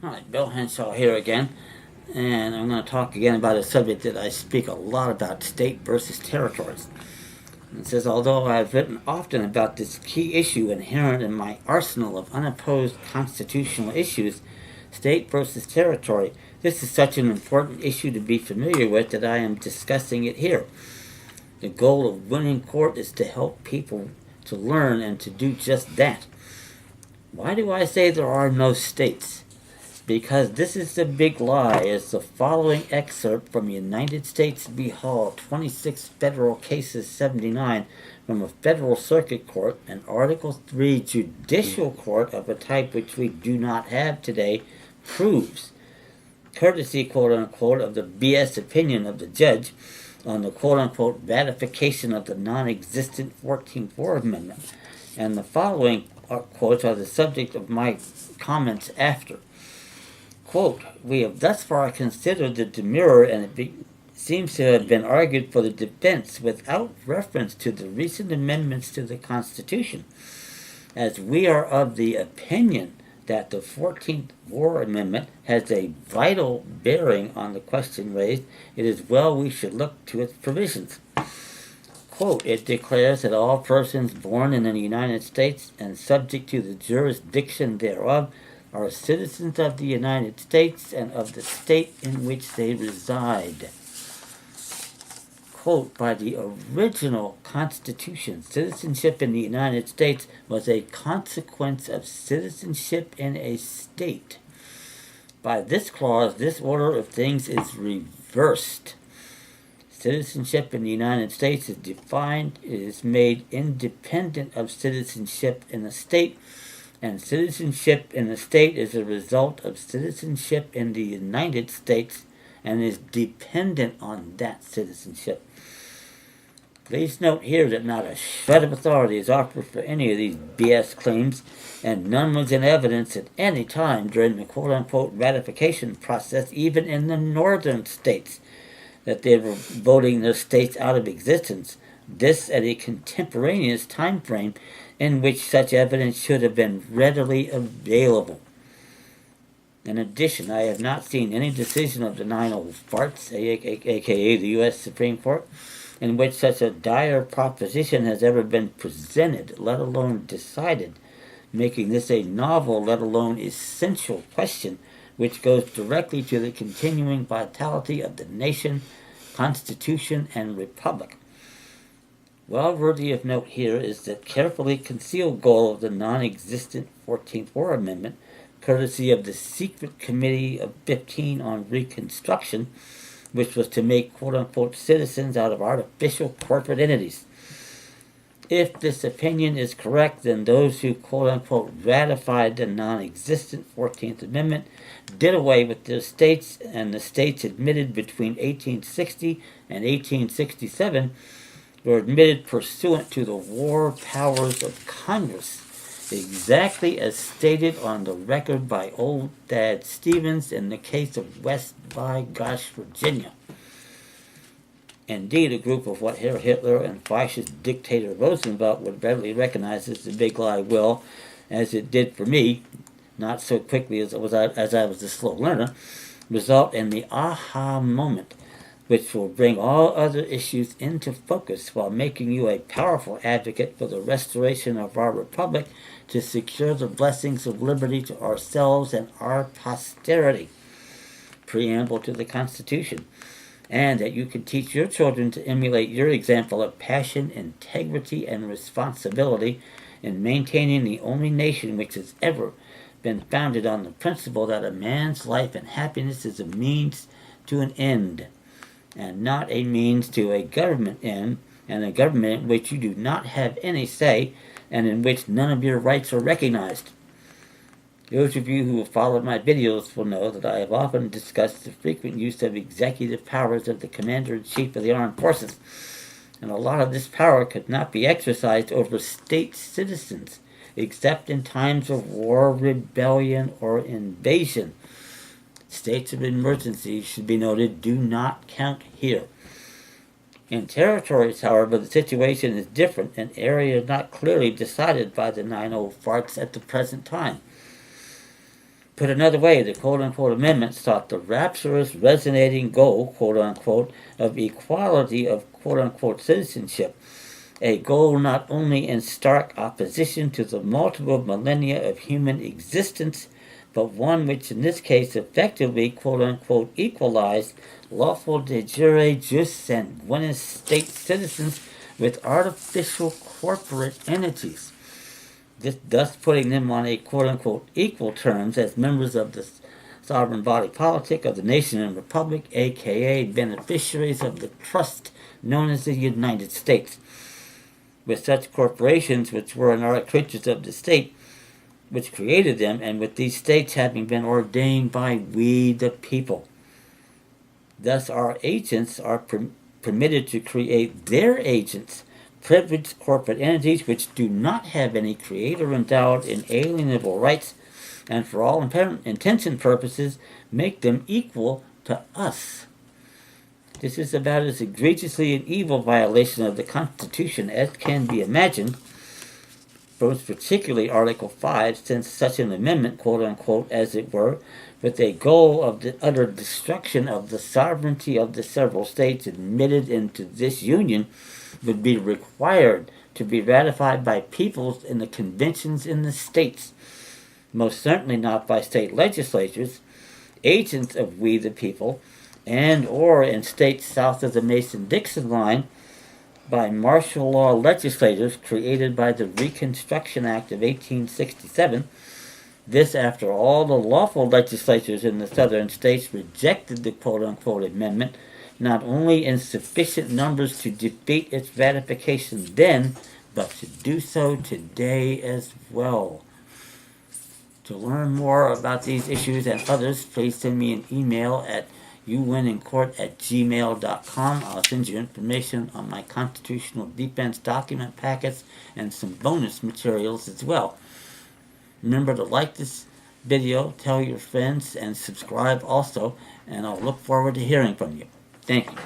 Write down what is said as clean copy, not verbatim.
Hi, Bill Henshaw here again, and I'm going to talk again about a subject that I speak a lot about, state versus territories. It says, although I've written often about this key issue inherent in my arsenal of unopposed constitutional issues, state versus territory, this is such an important issue to be familiar with that I am discussing it here. The goal of winning court is to help people to learn and to do just that. Why do I say there are no states? Because this is the big lie, is the following excerpt from United States v. Hall, 26 Federal Cases 79, from a federal circuit court, an Article 3 judicial court of a type which we do not have today, proves, courtesy, quote-unquote, of the BS opinion of the judge on the, quote-unquote, ratification of the non-existent 14th War Amendment. And the following quotes are the subject of my comments after. Quote, we have thus far considered the demurrer, and it seems to have been argued for the defense without reference to the recent amendments to the Constitution. As we are of the opinion that the 14th War Amendment has a vital bearing on the question raised, it is well we should look to its provisions. Quote, it declares that all persons born in the United States and subject to the jurisdiction thereof are citizens of the United States and of the state in which they reside. Quote, by the original Constitution, citizenship in the United States was a consequence of citizenship in a state. By this clause, this order of things is reversed. Citizenship in the United States is defined, it is made independent of citizenship in a state, and citizenship in the state is a result of citizenship in the United States and is dependent on that citizenship. Please note here that not a shred of authority is offered for any of these BS claims, and none was in evidence at any time during the quote-unquote ratification process, even in the northern states, that they were voting their states out of existence. This at a contemporaneous time frame in which such evidence should have been readily available. In addition, I have not seen any decision of the 9 old farts, aka the U.S. Supreme Court, in which such a dire proposition has ever been presented, let alone decided, making this a novel, let alone essential question, which goes directly to the continuing vitality of the nation, Constitution, and Republic. Well worthy of note here is the carefully concealed goal of the non-existent 14th War Amendment, courtesy of the Secret Committee of 15 on Reconstruction, which was to make quote-unquote citizens out of artificial corporate entities. If this opinion is correct, then those who quote-unquote ratified the non-existent 14th Amendment did away with their states, and the states admitted between 1860 and 1867 were admitted pursuant to the war powers of Congress, exactly as stated on the record by old Dad Stevens in the case of West by Gosh, Virginia. Indeed, a group of what Herr Hitler and fascist dictator Roosevelt would readily recognize as the big lie will, as it did for me, not so quickly as I was a slow learner, result in the aha moment, which will bring all other issues into focus while making you a powerful advocate for the restoration of our republic to secure the blessings of liberty to ourselves and our posterity. Preamble to the Constitution. And that you can teach your children to emulate your example of passion, integrity, and responsibility in maintaining the only nation which has ever been founded on the principle that a man's life and happiness is a means to an end, and not a means to a government end, and a government in which you do not have any say, and in which none of your rights are recognized. Those of you who have followed my videos will know that I have often discussed the frequent use of executive powers of the Commander-in-Chief of the Armed Forces, and a lot of this power could not be exercised over state citizens, except in times of war, rebellion, or invasion. States of emergency, should be noted, do not count here. In territories, however, the situation is different, and areas not clearly decided by the 9 old farts at the present time. Put another way, the quote-unquote amendment sought the rapturous, resonating goal, quote-unquote, of equality of quote-unquote citizenship, a goal not only in stark opposition to the multiple millennia of human existence, but one which in this case effectively quote-unquote equalized lawful de jure jus sanguinis state citizens with artificial corporate entities, thus putting them on a quote-unquote equal terms as members of the sovereign body politic of the nation and republic, aka beneficiaries of the trust known as the United States. With such corporations, which were in art creatures of the state, which created them, and with these states having been ordained by we the people. Thus our agents are permitted to create their agents, privileged corporate entities which do not have any creator endowed inalienable rights, and for all intents and purposes make them equal to us. This is about as egregiously an evil violation of the Constitution as can be imagined, most particularly Article 5, since such an amendment, quote-unquote, as it were, with a goal of the utter destruction of the sovereignty of the several states admitted into this union, would be required to be ratified by peoples in the conventions in the states, most certainly not by state legislatures, agents of we the people, and or in states south of the Mason-Dixon line by martial law legislators created by the Reconstruction Act of 1867. This after all the lawful legislatures in the southern states rejected the quote-unquote amendment, not only in sufficient numbers to defeat its ratification then, but to do so today as well. To learn more about these issues and others, please send me an email at youwinnincourt@gmail.com. I'll send you information on my constitutional defense document packets and some bonus materials as well. Remember to like this video, tell your friends, and subscribe also, and I'll look forward to hearing from you. Thank you.